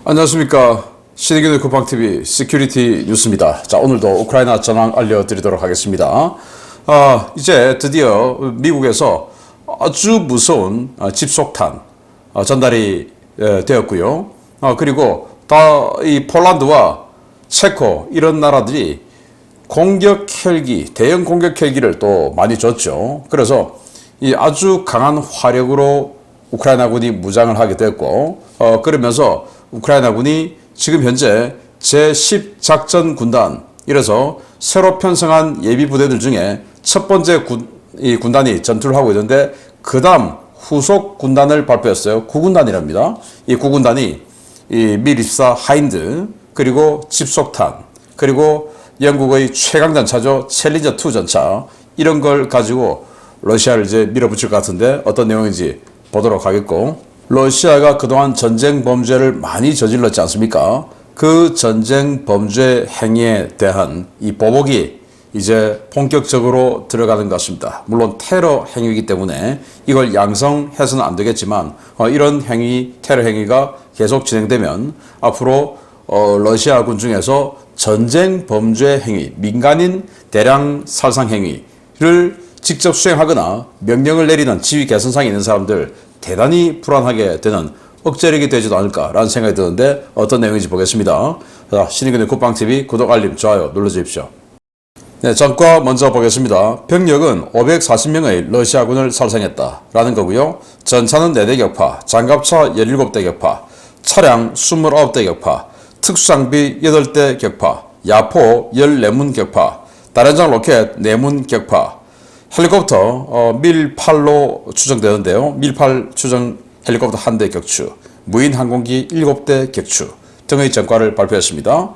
안녕하십니까. 신의균의 쿠팡TV 시큐리티 뉴스입니다. 자, 오늘도 우크라이나 전황 알려드리도록 하겠습니다. 이제 드디어 미국에서 아주 무서운 집속탄 전달이 되었고요. 그리고 이 폴란드와 체코 이런 나라들이 공격 헬기, 대형 공격 헬기를 또 많이 줬죠. 그래서 이 아주 강한 화력으로 우크라이나군이 무장을 하게 됐고, 그러면서 우크라이나군이 지금 현재 제10 작전 군단, 이래서 새로 편성한 예비 부대들 중에 첫 번째 이 군단이 전투를 하고 있는데, 그 다음 후속 군단을 발표했어요. 9군단이랍니다. 이 9군단이 이 미24 하인드, 그리고 집속탄, 그리고 영국의 최강 전차죠. 챌린저2 전차, 이런 걸 가지고 러시아를 이제 밀어붙일 것 같은데 어떤 내용인지 보도록 하겠고, 러시아가 그동안 전쟁 범죄를 많이 저질렀지 않습니까? 그 전쟁 범죄 행위에 대한 이 보복이 이제 본격적으로 들어가는 것 같습니다. 물론 테러 행위이기 때문에 이걸 양성해서는 안 되겠지만, 이런 행위, 테러 행위가 계속 진행되면 앞으로 러시아군 중에서 전쟁 범죄 행위, 민간인 대량 살상 행위를 직접 수행하거나 명령을 내리는 지휘 개선상에 있는 사람들 대단히 불안하게 되는 억제력이 되지도 않을까라는 생각이 드는데 어떤 내용인지 보겠습니다. 자, 신의균의 쿠팡TV 구독, 알림, 좋아요 눌러주십시오. 네, 전과 먼저 보겠습니다. 병력은 540명의 러시아군을 살상했다라는 거고요. 전차는 4대 격파, 장갑차 17대 격파, 차량 29대 격파, 특수장비 8대 격파, 야포 14문 격파, 다련장 로켓 4문 격파, 헬리콥터 밀8로 추정되는데요. 밀8 추정 헬리콥터 1대 격추, 무인 항공기 7대 격추 등의 전과를 발표했습니다.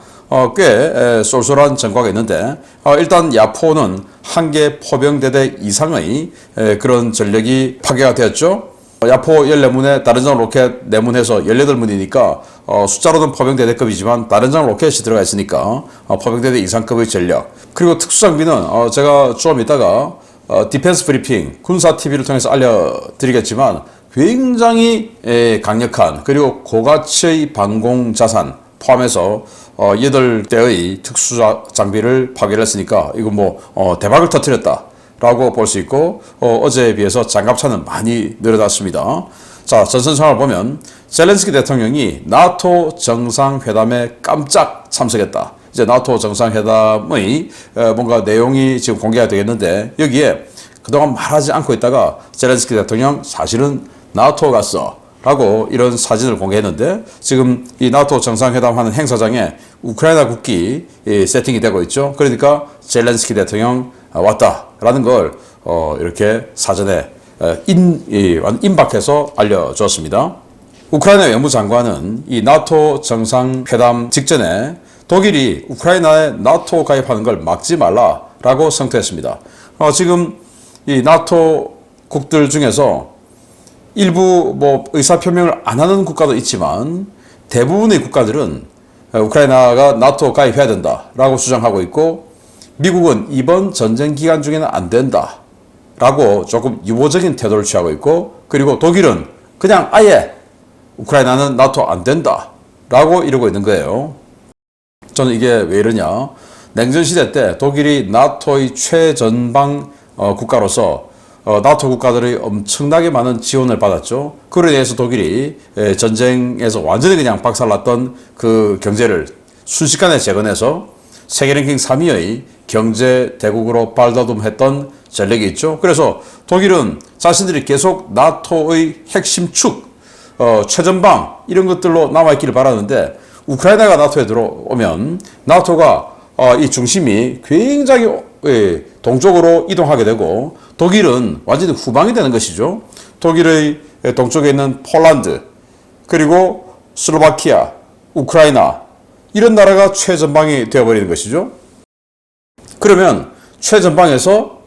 꽤 쏠쏠한 전과가 있는데, 일단 야포는 1개 포병대대 이상의 그런 전력이 파괴가 되었죠. 야포 14문에 다련장 로켓 4문 해서 18문이니까 숫자로는 포병대대급이지만 다련장 로켓이 들어가 있으니까 포병대대 이상급의 전력. 그리고 특수장비는 제가 좀 이따가 디펜스 브리핑, 군사 TV를 통해서 알려드리겠지만 굉장히 강력한, 그리고 고가치의 방공 자산 포함해서 8대의 특수 장비를 파괴를 했으니까 이거 뭐 대박을 터뜨렸다 라고 볼 수 있고, 어제에 비해서 장갑차는 많이 늘어났습니다. 자, 전선 상황을 보면 젤렌스키 대통령이 나토 정상회담에 깜짝 참석했다. 이제 나토 정상회담의 뭔가 내용이 지금 공개가 되겠는데, 여기에 그동안 말하지 않고 있다가 젤렌스키 대통령 사실은 나토 갔어 라고 이런 사진을 공개했는데, 지금 이 나토 정상회담 하는 행사장에 우크라이나 국기 세팅이 되고 있죠. 그러니까 젤렌스키 대통령 왔다 라는 걸 이렇게 사전에 임박해서 알려주었습니다. 우크라이나 외무장관은 이 나토 정상회담 직전에 독일이 우크라이나에 나토 가입하는 걸 막지 말라라고 성토했습니다. 지금 이 나토 국들 중에서 일부 뭐 의사표명을 안 하는 국가도 있지만 대부분의 국가들은 우크라이나가 나토 가입해야 된다라고 주장하고 있고, 미국은 이번 전쟁 기간 중에는 안 된다라고 조금 유보적인 태도를 취하고 있고, 그리고 독일은 그냥 아예 우크라이나는 나토 안 된다라고 이러고 있는 거예요. 저는 이게 왜 이러냐, 냉전시대 때 독일이 나토의 최전방 국가로서 나토 국가들의 엄청나게 많은 지원을 받았죠. 그로 인해서 독일이 전쟁에서 완전히 그냥 박살났던 그 경제를 순식간에 재건해서 세계 랭킹 3위의 경제 대국으로 발돋움했던 전력이 있죠. 그래서 독일은 자신들이 계속 나토의 핵심 축, 최전방 이런 것들로 남아있기를 바라는데, 우크라이나가 나토에 들어오면 나토가 이 중심이 굉장히 동쪽으로 이동하게 되고, 독일은 완전히 후방이 되는 것이죠. 독일의 동쪽에 있는 폴란드, 그리고 슬로바키아, 우크라이나 이런 나라가 최전방이 되어버리는 것이죠. 그러면 최전방에서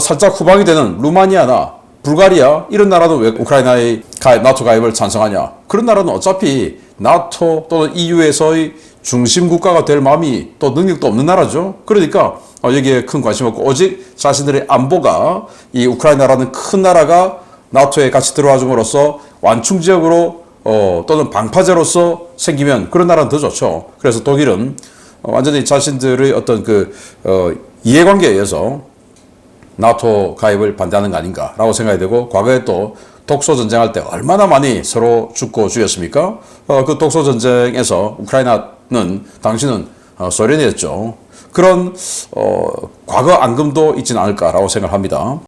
살짝 후방이 되는 루마니아나 불가리아 이런 나라도 왜 우크라이나의 나토 가입을 찬성하냐? 그런 나라는 어차피 나토 또는 EU에서의 중심 국가가 될 마음이 또 능력도 없는 나라죠. 그러니까 여기에 큰 관심 없고, 오직 자신들의 안보가 이 우크라이나라는 큰 나라가 나토에 같이 들어와 줌으로써 완충 지역으로 또는 방파제로서 생기면 그런 나라는 더 좋죠. 그래서 독일은 완전히 자신들의 어떤 이해관계에 의해서 나토 가입을 반대하는 거 아닌가라고 생각이 되고, 과거에 또 독소 전쟁할 때 얼마나 많이 서로 죽고 죽였습니까? 그 독소 전쟁에서 우크라이나는 당시는 소련이었죠. 그런 과거 앙금도 있지는 않을까라고 생각합니다.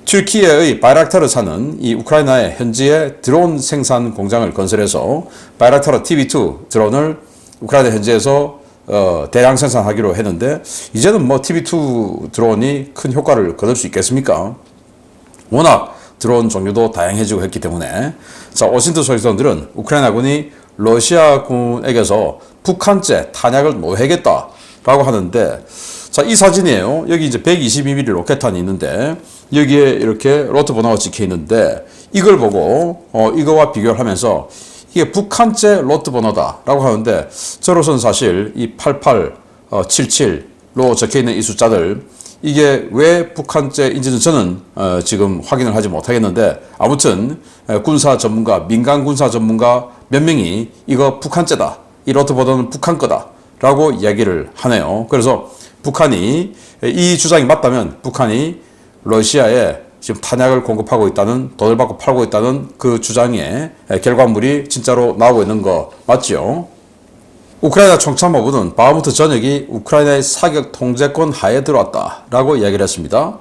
튀르키예의 바이락타르사는 이 우크라이나의 현지에 드론 생산 공장을 건설해서 바이락타르 TB2 드론을 우크라이나 현지에서 대량 생산하기로 했는데, 이제는 뭐 TB2 드론이 큰 효과를 거둘 수 있겠습니까? 워낙 드론 종류도 다양해지고 했기 때문에. 자, 오신트 소식통들은 우크라이나군이 러시아군에게서 북한제 탄약을 노해겠다라고 하는데, 자, 이 사진이에요. 여기 이제 122mm 로켓탄이 있는데, 여기에 이렇게 로트 번호가 찍혀 있는데, 이걸 보고 이거와 비교를 하면서 이게 북한제 로트 번호다라고 하는데, 저로서는 사실 이 8877로 적혀 있는 이 숫자들, 이게 왜 북한제인지는 저는 지금 확인을 하지 못하겠는데, 아무튼 군사 전문가, 민간 군사 전문가 몇 명이 이거 북한제다, 이 로트 번호는 북한 거다라고 이야기를 하네요. 그래서 북한이, 이 주장이 맞다면 북한이 러시아에 지금 탄약을 공급하고 있다는, 돈을 받고 팔고 있다는 그 주장의 결과물이 진짜로 나오고 있는 거 맞죠? 우크라이나 총참모부는 바흐무트 전역이 우크라이나의 사격 통제권 하에 들어왔다라고 이야기를 했습니다.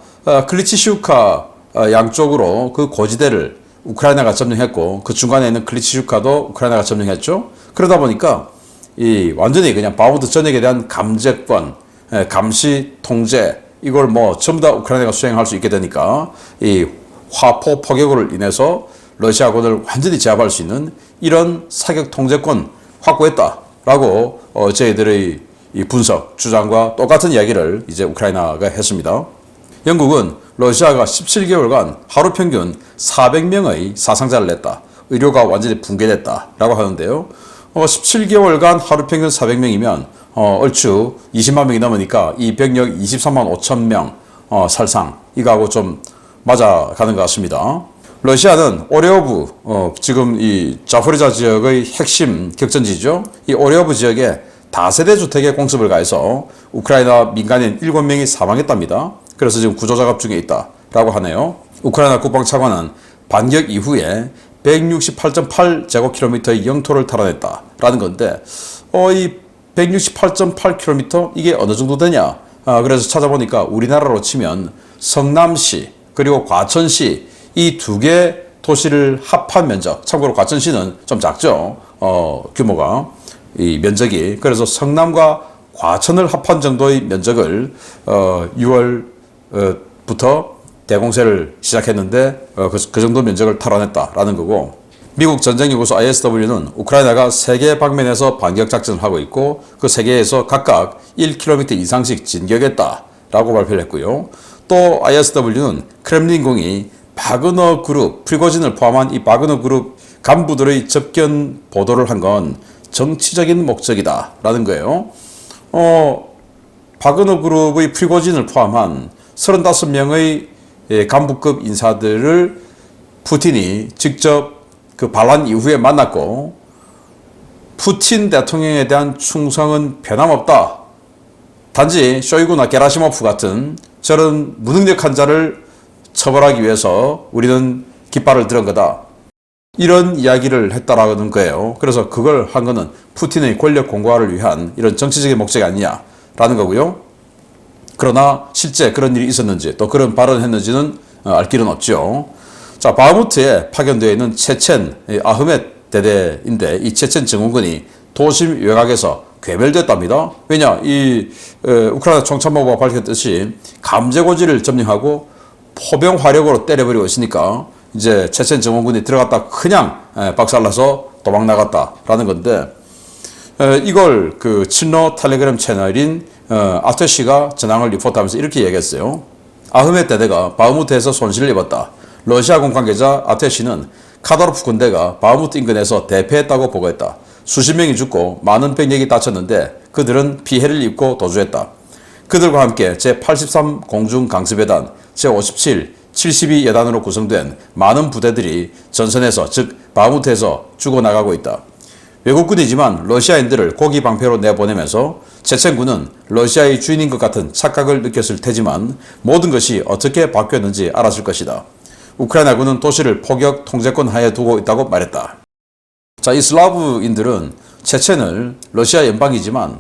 클리치슈카 양쪽으로 그 고지대를 우크라이나가 점령했고, 그 중간에 있는 클리치슈카도 우크라이나가 점령했죠. 그러다 보니까 이 완전히 그냥 바흐무트 전역에 대한 감제권, 감시 통제, 이걸 뭐 전부 다 우크라이나가 수행할 수 있게 되니까 이 화포 포격으로 인해서 러시아군을 완전히 제압할 수 있는 이런 사격 통제권 확보했다라고 저희들의 이 분석, 주장과 똑같은 이야기를 이제 우크라이나가 했습니다. 영국은 러시아가 17개월간 하루 평균 400명의 사상자를 냈다, 의료가 완전히 붕괴됐다라고 하는데요. 17개월간 하루 평균 400명이면 얼추 20만 명이 넘으니까 이 병력 23만 5천 명 살상, 이거하고 좀 맞아가는 것 같습니다. 러시아는 오레오브, 지금 이 자포리자 지역의 핵심 격전지죠. 이 오레오브 지역에 다세대 주택에 공습을 가해서 우크라이나 민간인 7명이 사망했답니다. 그래서 지금 구조작업 중에 있다라고 하네요. 우크라이나 국방차관은 반격 이후에 168.8제곱킬로미터의 영토를 탈환했다라는 건데, 이 168.8km, 이게 어느 정도 되냐? 그래서 찾아보니까 우리나라로 치면 성남시 그리고 과천시, 이 두 개 도시를 합한 면적, 참고로 과천시는 좀 작죠, 규모가, 이 면적이. 그래서 성남과 과천을 합한 정도의 면적을 6월부터 대공세를 시작했는데, 그 정도 면적을 탈환했다라는 거고, 미국 전쟁연구소 ISW는 우크라이나가 세계 방면에서 반격 작전을 하고 있고, 그 세계에서 각각 1km 이상씩 진격했다라고 발표를 했고요. 또 ISW는 크렘린궁이 바그너 그룹, 프리고진을 포함한 이 바그너 그룹 간부들의 접견 보도를 한 건 정치적인 목적이다라는 거예요. 바그너 그룹의 프리고진을 포함한 35명의 간부급 인사들을 푸틴이 직접 그 반란 이후에 만났고, 푸틴 대통령에 대한 충성은 변함없다, 단지 쇼이구나 게라시모프 같은 저런 무능력한 자를 처벌하기 위해서 우리는 깃발을 들은 거다, 이런 이야기를 했다라는 거예요. 그래서 그걸 한 거는 푸틴의 권력 공고화를 위한 이런 정치적인 목적이 아니냐라는 거고요. 그러나 실제 그런 일이 있었는지, 또 그런 발언을 했는지는 알 길은 없죠. 자, 바흐무트에 파견되어 있는 체첸 아흐멧 대대인데, 이 체첸 증원군이 도심 외곽에서 괴멸됐답니다. 왜냐, 이 우크라이나 총참모부가 밝혔듯이 감제고지를 점령하고 포병 화력으로 때려버리고 있으니까 이제 체첸 증원군이 들어갔다 그냥 박살나서 도망 나갔다라는 건데, 이걸 그 친러 텔레그램 채널인 아테시가 전황을 리포트하면서 이렇게 얘기했어요. 아흐멧 대대가 바흐무트에서 손실을 입었다. 러시아군 관계자 아테시는 카다로프 군대가 바흐무트 인근에서 대패했다고 보고했다. 수십 명이 죽고 많은 병력이 다쳤는데 그들은 피해를 입고 도주했다. 그들과 함께 제83 공중강습여단, 제57 72여단으로 구성된 많은 부대들이 전선에서 즉 바흐무트에서 죽어나가고 있다. 외국군이지만 러시아인들을 고기 방패로 내보내면서 체첸군은 러시아의 주인인 것 같은 착각을 느꼈을 테지만 모든 것이 어떻게 바뀌었는지 알았을 것이다. 우크라이나군은 도시를 포격 통제권 하에 두고 있다고 말했다. 자, 이 슬라브인들은 체첸을 러시아 연방이지만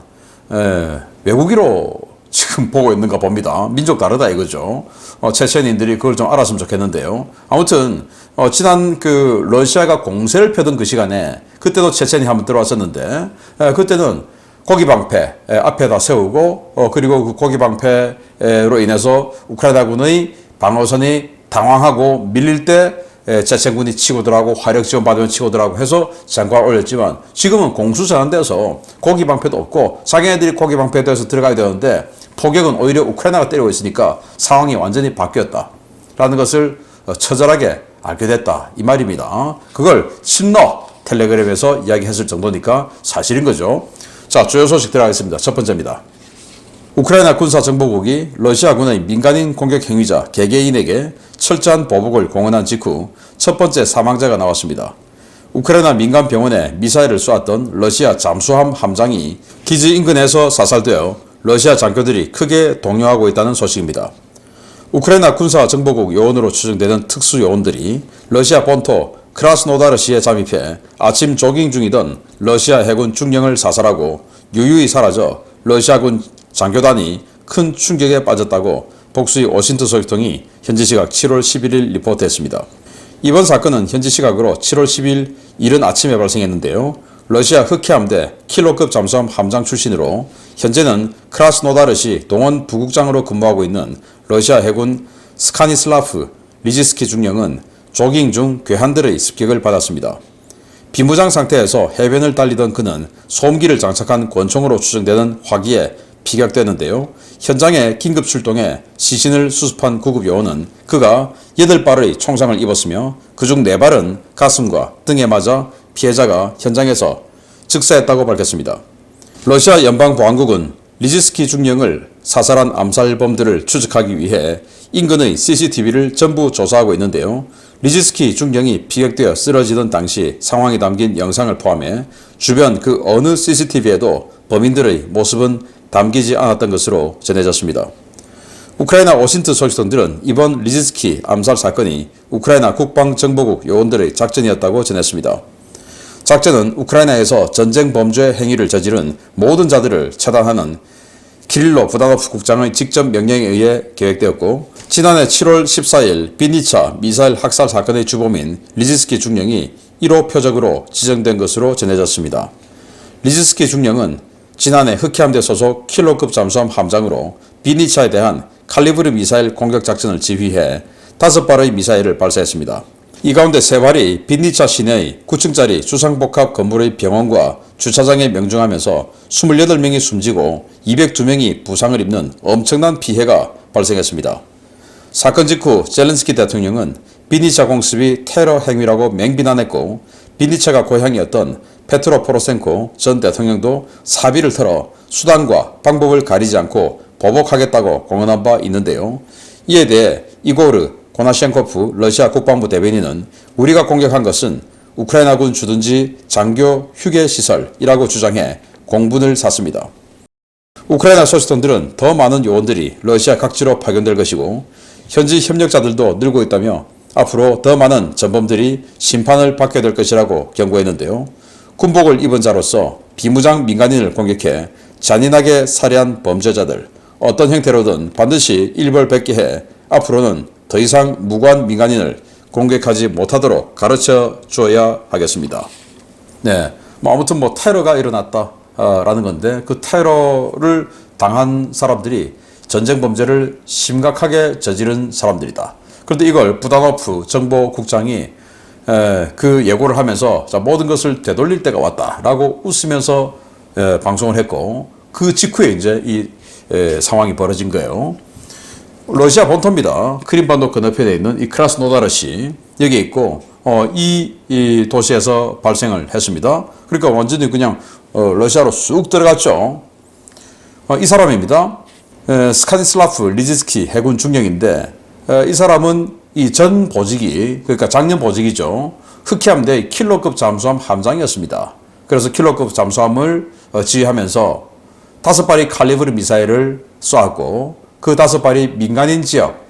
외국이로 지금 보고 있는가 봅니다. 민족 다르다 이거죠. 체첸인들이 그걸 좀 알았으면 좋겠는데요. 아무튼 지난 그 러시아가 공세를 펴던 그 시간에 그때도 체첸이 한번 들어왔었는데 그때는 고기방패 앞에다 세우고 그리고 그 고기방패로 인해서 우크라이나군의 방어선이 당황하고 밀릴 때 체첸군이 치고 들어가고 화력 지원 받으면 치고 들어가고 해서 장과를 올렸지만 지금은 공수전환돼서 고기방패도 없고 자기네들이 고기방패에서 들어가야 되는데 포격은 오히려 우크라이나가 때리고 있으니까 상황이 완전히 바뀌었다라는 것을 처절하게 알게 됐다 이 말입니다. 그걸 친러 텔레그램에서 이야기했을 정도니까 사실인 거죠. 자, 주요 소식 들어가겠습니다. 첫 번째입니다. 우크라이나 군사정보국이 러시아군의 민간인 공격 행위자 개개인에게 철저한 보복을 공언한 직후 첫 번째 사망자가 나왔습니다. 우크라이나 민간 병원에 미사일을 쏘았던 러시아 잠수함 함장이 기지 인근에서 사살되어 러시아 장교들이 크게 동요하고 있다는 소식입니다. 우크라이나 군사정보국 요원으로 추정되는 특수요원들이 러시아 본토 크라스노다르시에 잠입해 아침 조깅 중이던 러시아 해군 중령을 사살하고 유유히 사라져 러시아군 장교단이 큰 충격에 빠졌다고 복수의 워싱턴 소식통이 현지 시각 7월 11일 리포트했습니다. 이번 사건은 현지 시각으로 7월 10일 이른 아침에 발생했는데요. 러시아 흑해함대 킬로급 잠수함 함장 출신으로 현재는 크라스노다르시 동원 부국장으로 근무하고 있는 러시아 해군 스카니슬라프 리지스키 중령은 조깅 중 괴한들의 습격을 받았습니다. 비무장 상태에서 해변을 달리던 그는 소음기를 장착한 권총으로 추정되는 화기에 피격되는데요. 현장에 긴급 출동해 시신을 수습한 구급 요원은 그가 8발의 총상을 입었으며 그중 4발은 가슴과 등에 맞아 피해자가 현장에서 즉사했다고 밝혔습니다. 러시아 연방보안국은 리지스키 중령을 사살한 암살범들을 추적하기 위해 인근의 CCTV를 전부 조사하고 있는데요. 리지스키 중령이 피격되어 쓰러지던 당시 상황이 담긴 영상을 포함해 주변 그 어느 CCTV에도 범인들의 모습은 담기지 않았던 것으로 전해졌습니다. 우크라이나 워싱턴 소식통들은 이번 리지스키 암살 사건이 우크라이나 국방정보국 요원들의 작전이었다고 전했습니다. 작전은 우크라이나에서 전쟁 범죄 행위를 저지른 모든 자들을 처단하는 키릴로 부다노프 국장의 직접 명령에 의해 계획되었고 지난해 7월 14일 비니차 미사일 학살 사건의 주범인 리지스키 중령이 1호 표적으로 지정된 것으로 전해졌습니다. 리지스키 중령은 지난해 흑해함대 소속 킬로급 잠수함 함장으로 비니차에 대한 칼리브르 미사일 공격 작전을 지휘해 5발의 미사일을 발사했습니다. 이 가운데 3발이 비니차 시내의 9층짜리 주상복합 건물의 병원과 주차장에 명중하면서 28명이 숨지고 202명이 부상을 입는 엄청난 피해가 발생했습니다. 사건 직후 젤렌스키 대통령은 비니차 공습이 테러 행위라고 맹비난했고 비니차가 고향이었던 페트로 포로센코 전 대통령도 사비를 털어 수단과 방법을 가리지 않고 보복하겠다고 공언한 바 있는데요. 이에 대해 이고르 고나셴코프 러시아 국방부 대변인은 우리가 공격한 것은 우크라이나군 주둔지 장교 휴게시설이라고 주장해 공분을 샀습니다. 우크라이나 소식통들은 더 많은 요원들이 러시아 각지로 파견될 것이고 현지 협력자들도 늘고 있다며 앞으로 더 많은 전범들이 심판을 받게 될 것이라고 경고했는데요. 군복을 입은 자로서 비무장 민간인을 공격해 잔인하게 살해한 범죄자들 어떤 형태로든 반드시 일벌백계해 앞으로는 더 이상 무고한 민간인을 공격하지 못하도록 가르쳐 줘야 하겠습니다. 네, 아무튼 테러가 일어났다라는 건데 그 테러를 당한 사람들이 전쟁 범죄를 심각하게 저지른 사람들이다. 그런데 이걸 부다노프 정보국장이 그 예고를 하면서 모든 것을 되돌릴 때가 왔다라고 웃으면서 방송을 했고 그 직후에 이제 이 상황이 벌어진 거예요. 러시아 본토입니다. 크림반도 건너편에 있는 이 크라스노다르시 여기에 있고 이 도시에서 발생을 했습니다. 그러니까 완전히 그냥 러시아로 쑥 들어갔죠. 이 사람입니다. 스카니슬라프 리지스키 해군 중령인데 이 사람은 이 전 보직이, 그러니까 작년 보직이죠. 흑해함대 킬러급 잠수함 함장이었습니다. 그래서 킬러급 잠수함을 지휘하면서 5발의 칼리브르 미사일을 쏘았고, 그 5발이 민간인 지역,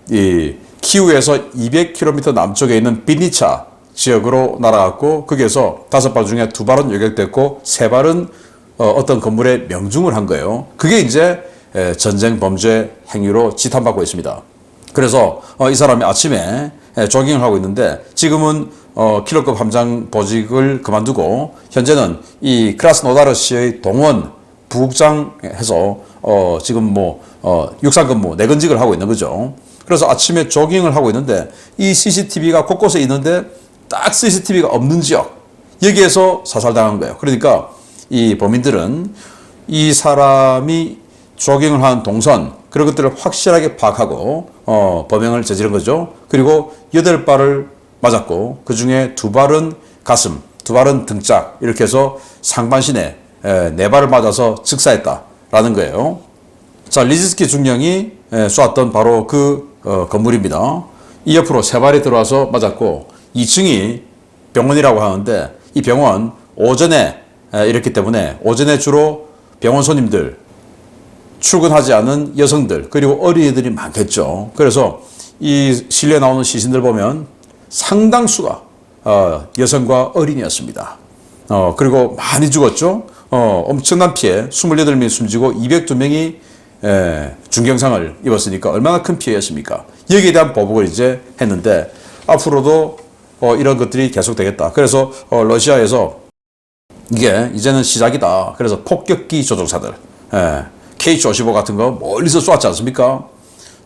이 키우에서 200km 남쪽에 있는 비니차 지역으로 날아갔고, 거기에서 5발 중에 2발은 요격됐고 3발은 어떤 건물에 명중을 한 거예요. 그게 이제 전쟁 범죄 행위로 지탄받고 있습니다. 그래서 이 사람이 아침에 조깅을 하고 있는데, 지금은 킬러급 함장 보직을 그만두고 현재는 이 크라스노다르시의 동원 부국장해서 지금 뭐 육상 근무 내근직을 하고 있는 거죠. 그래서 아침에 조깅을 하고 있는데 이 CCTV가 곳곳에 있는데 딱 CCTV가 없는 지역, 여기에서 사살당한 거예요. 그러니까 이 범인들은 이 사람이 조깅을 한 동선, 그런 것들을 확실하게 파악하고 범행을 저지른 거죠. 그리고 8발을 맞았고 그 중에 2발은 가슴, 2발은 등짝, 이렇게 해서 상반신에 4발을 맞아서 즉사했다라는 거예요. 자, 리즈스키 중령이 쏘았던 바로 그 건물입니다. 이 옆으로 3발이 들어와서 맞았고 2층이 병원이라고 하는데, 이 병원 오전에 이랬기 때문에 오전에 주로 병원 손님들, 출근하지 않은 여성들, 그리고 어린이들이 많겠죠. 그래서 이 실내에 나오는 시신들 보면 상당수가 여성과 어린이였습니다. 그리고 많이 죽었죠. 엄청난 피해, 28명이 숨지고 202명이 중경상을 입었으니까 얼마나 큰 피해였습니까? 여기에 대한 보복을 이제 했는데 앞으로도 이런 것들이 계속되겠다. 그래서 러시아에서 이게 이제는 시작이다. 그래서 폭격기 조종사들, K-55 같은 거 멀리서 쏘았지 않습니까?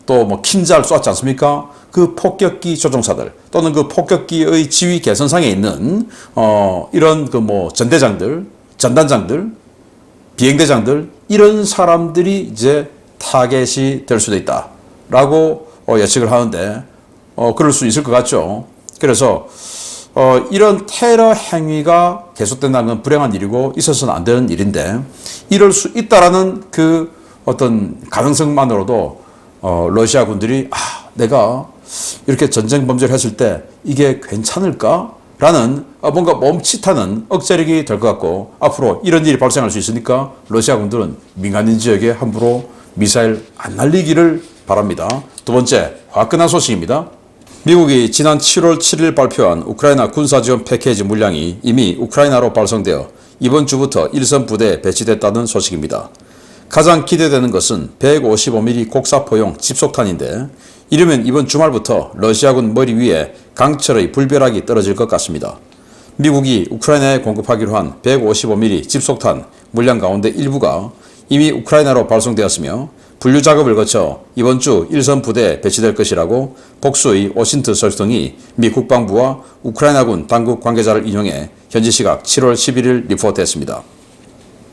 또 뭐 킨잘 쏘았지 않습니까? 그 폭격기 조종사들 또는 그 폭격기의 지휘 개선상에 있는 이런 그 뭐 전대장들, 전단장들, 비행대장들, 이런 사람들이 이제 타겟이 될 수도 있다라고 예측을 하는데 그럴 수 있을 것 같죠. 그래서 이런 테러 행위가 계속된다는 건 불행한 일이고 있어서는 안 되는 일인데, 이럴 수 있다라는 그 어떤 가능성만으로도 러시아 군들이 내가 이렇게 전쟁 범죄를 했을 때 이게 괜찮을까? 라는 뭔가 멈칫하는 억제력이 될 것 같고, 앞으로 이런 일이 발생할 수 있으니까 러시아 군들은 민간인 지역에 함부로 미사일 안 날리기를 바랍니다. 두 번째, 화끈한 소식입니다. 미국이 지난 7월 7일 발표한 우크라이나 군사지원 패키지 물량이 이미 우크라이나로 발송되어 이번 주부터 일선 부대에 배치됐다는 소식입니다. 가장 기대되는 것은 155mm 곡사포용 집속탄인데, 이르면 이번 주말부터 러시아군 머리 위에 강철의 불벼락이 떨어질 것 같습니다. 미국이 우크라이나에 공급하기로 한 155mm 집속탄 물량 가운데 일부가 이미 우크라이나로 발송되었으며 분류 작업을 거쳐 이번 주 일선 부대에 배치될 것이라고 복수의 워싱턴 설성이 미 국방부와 우크라이나군 당국 관계자를 인용해 현지 시각 7월 11일 리포트했습니다.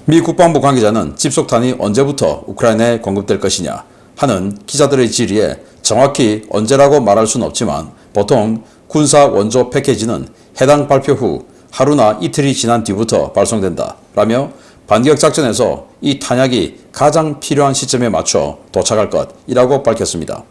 미 국방부 관계자는 집속탄이 언제부터 우크라이나에 공급될 것이냐 하는 기자들의 질의에 정확히 언제라고 말할 수는 없지만 보통 군사 원조 패키지는 해당 발표 후 하루나 이틀이 지난 뒤부터 발송된다 라며 반격 작전에서 이 탄약이 가장 필요한 시점에 맞춰 도착할 것이라고 밝혔습니다.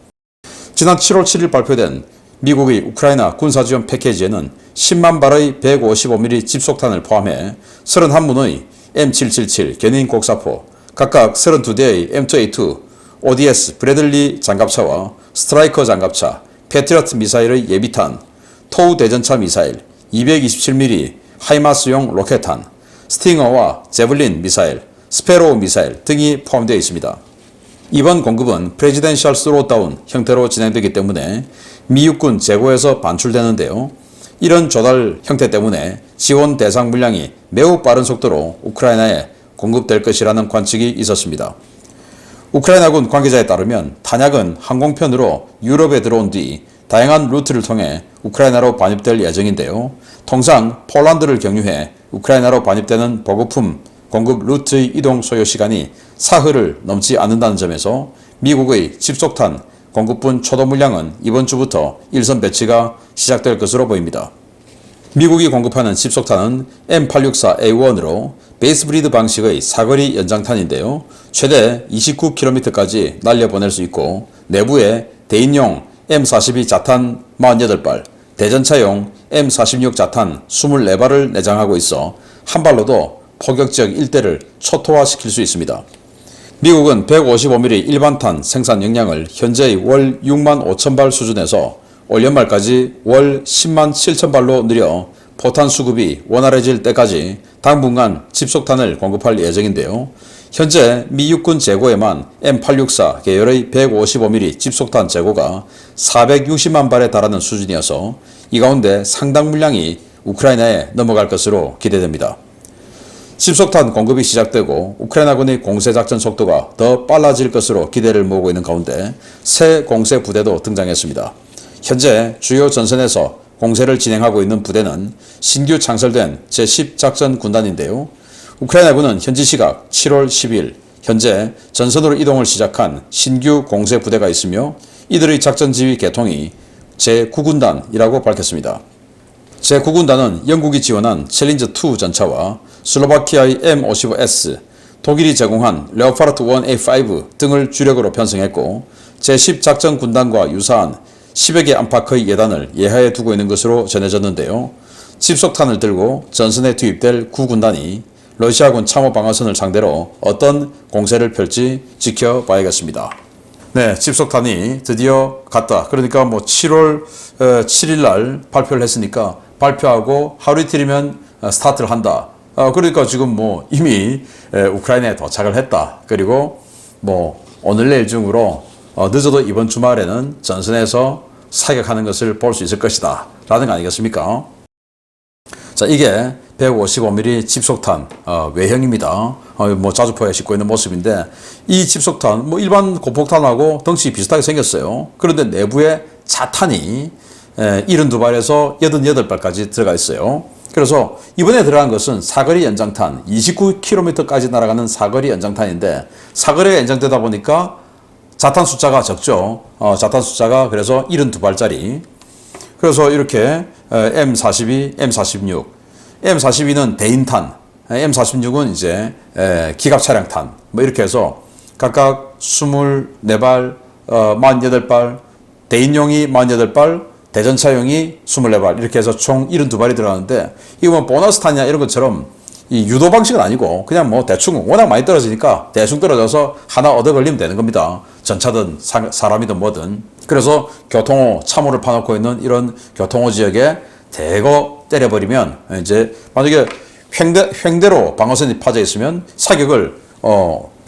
지난 7월 7일 발표된 미국의 우크라이나 군사지원 패키지에는 10만 발의 155mm 집속탄을 포함해 31문의 M777 견인 곡사포, 각각 32대의 M2A2 ODS 브래들리 장갑차와 스트라이커 장갑차, 패트리어트 미사일의 예비탄, 토우 대전차 미사일, 227mm 하이마스용 로켓탄, 스팅어와 제블린 미사일, 스페로우 미사일 등이 포함되어 있습니다. 이번 공급은 프레지덴셜 스로다운 형태로 진행되기 때문에 미 육군 재고에서 반출되는데요. 이런 조달 형태 때문에 지원 대상 물량이 매우 빠른 속도로 우크라이나에 공급될 것이라는 관측이 있었습니다. 우크라이나군 관계자에 따르면 탄약은 항공편으로 유럽에 들어온 뒤 다양한 루트를 통해 우크라이나로 반입될 예정인데요. 통상 폴란드를 경유해 우크라이나로 반입되는 보급품 공급 루트의 이동 소요 시간이 사흘을 넘지 않는다는 점에서 미국의 집속탄 공급분 초도 물량은 이번 주부터 일선 배치가 시작될 것으로 보입니다. 미국이 공급하는 집속탄은 M864A1으로 베이스 브리드 방식의 사거리 연장탄인데요. 최대 29km까지 날려보낼 수 있고 내부에 대인용 M42 자탄 48발, 대전차용 M46 자탄 24발을 내장하고 있어 한 발로도 포격 지역 일대를 초토화시킬 수 있습니다. 미국은 155mm 일반탄 생산 역량을 현재의 월 6만 5천 발 수준에서 올 연말까지 월 10만 7천 발로 늘려 포탄 수급이 원활해질 때까지 당분간 집속탄을 공급할 예정인데요. 현재 미 육군 재고에만 M864 계열의 155mm 집속탄 재고가 460만 발에 달하는 수준이어서 이 가운데 상당 물량이 우크라이나에 넘어갈 것으로 기대됩니다. 집속탄 공급이 시작되고 우크라이나군의 공세작전 속도가 더 빨라질 것으로 기대를 모으고 있는 가운데 새 공세 부대도 등장했습니다. 현재 주요 전선에서 공세를 진행하고 있는 부대는 신규 창설된 제10작전 군단인데요. 우크라이나군은 현지 시각 7월 10일 현재 전선으로 이동을 시작한 신규 공세 부대가 있으며 이들의 작전 지휘 계통이 제9군단이라고 밝혔습니다. 제9군단은 영국이 지원한 챌린저2 전차와 슬로바키아의 M55S, 독일이 제공한 레오파르트 1A5 등을 주력으로 편성했고 제10 작전 군단과 유사한 10여 개 안팎의 예단을 예하에 두고 있는 것으로 전해졌는데요. 집속탄을 들고 전선에 투입될 9군단이 러시아군 참호 방어선을 상대로 어떤 공세를 펼지 지켜봐야겠습니다. 네, 집속탄이 드디어 갔다. 그러니까 뭐 7월 7일 날 발표를 했으니까 발표하고 하루 이틀이면 스타트를 한다. 그러니까 지금 뭐 이미 우크라이나에 도착을 했다. 그리고 뭐 오늘 내일 중으로 늦어도 이번 주말에는 전선에서 사격하는 것을 볼 수 있을 것이다. 라는 거 아니겠습니까? 자, 이게 155mm 집속탄 외형입니다. 뭐 자주포에 싣고 있는 모습인데 이 집속탄 뭐 일반 고폭탄하고 덩치 비슷하게 생겼어요. 그런데 내부에 자탄이 72발에서 88발까지 들어가 있어요. 그래서 이번에 들어간 것은 사거리 연장탄 29km까지 날아가는 사거리 연장탄인데 사거리가 연장되다 보니까 자탄 숫자가 적죠. 자탄 숫자가 그래서 72발짜리. 그래서 이렇게 M42, M46. M42는 대인탄, M46은 이제 기갑 차량탄. 뭐 이렇게 해서 각각 24발, 48발, 대인용이 48발, 대전차용이 24발 이렇게 해서 총 72발이 들어가는데 이거 뭐 보너스 탄이나 이런 것처럼 이 유도 방식은 아니고 그냥 뭐 대충 워낙 많이 떨어지니까 대충 떨어져서 하나 얻어 걸리면 되는 겁니다. 전차든 사람이든 뭐든. 그래서 교통호 참호를 파놓고 있는 이런 교통호 지역에 대거 때려버리면 이제 만약에 횡대로 방어선이 파져 있으면 사격을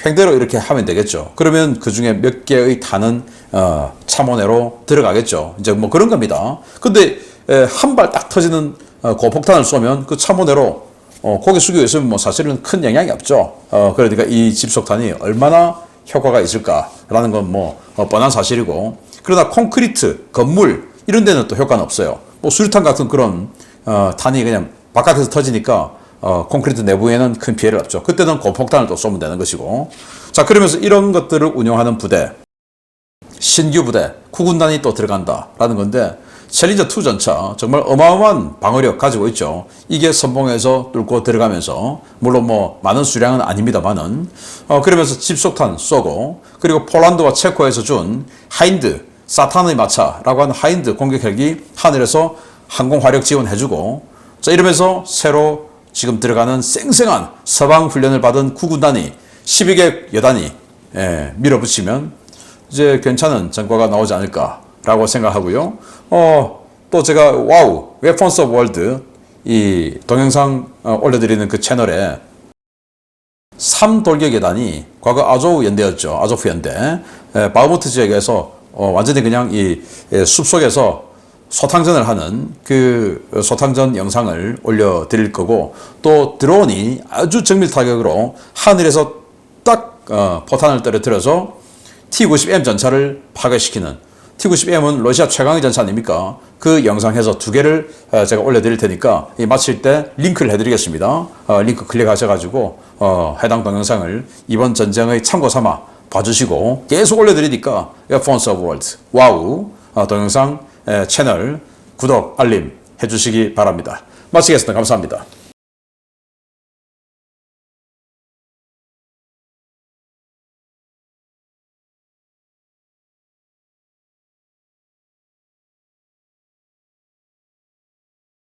횡대로 이렇게 하면 되겠죠. 그러면 그 중에 몇 개의 탄은 참호 내로 들어가겠죠. 이제 뭐 그런 겁니다. 근데 한 발 딱 터지는 고폭탄을 쏘면 그 참호 내로 고개 숙이고 있으면 뭐 사실은 큰 영향이 없죠. 그러니까 이 집속탄이 얼마나 효과가 있을까라는 건 뭐 뻔한 사실이고, 그러나 콘크리트, 건물 이런 데는 또 효과는 없어요. 뭐 수류탄 같은 그런 탄이 그냥 바깥에서 터지니까 콘크리트 내부에는 큰 피해를 없죠. 그때는 고폭탄을 또 쏘면 되는 것이고. 자, 그러면서 이런 것들을 운용하는 부대, 신규 부대, 9군단이 또 들어간다라는 건데 챌린저2 전차 정말 어마어마한 방어력 가지고 있죠. 이게 선봉에서 뚫고 들어가면서 물론 뭐 많은 수량은 아닙니다만은 그러면서 집속탄 쏘고, 그리고 폴란드와 체코에서 준 하인드 사탄의 마차라고 하는 하인드 공격 헬기 하늘에서 항공 화력 지원해주고, 자 이러면서 새로 지금 들어가는 쌩쌩한 서방 훈련을 받은 9군단이 12개 여단이 밀어붙이면 이제 괜찮은 전과가 나오지 않을까라고 생각하고요. 또 제가 와우 웨폰스 오브 월드 이 동영상 올려드리는 그 채널에 3돌격 여단이 과거 아조프 연대였죠. 아조프 연대 바흐무트 지역에서 완전히 그냥 이 숲속에서 소탕전을 하는 그 소탕전 영상을 올려드릴 거고, 또 드론이 아주 정밀 타격으로 하늘에서 딱 포탄을 떨어뜨려서 T-90M 전차를 파괴시키는, T-90M은 러시아 최강의 전차 아닙니까? 그 영상 해서 2개를 제가 올려드릴 테니까 마칠 때 링크를 해드리겠습니다. 링크 클릭하셔가지고 해당 동영상을 이번 전쟁의 참고 삼아 봐주시고, 계속 올려드리니까 웨폰스 오브 월드 와우 동영상 채널 구독, 알림 해주시기 바랍니다. 마치겠습니다. 감사합니다.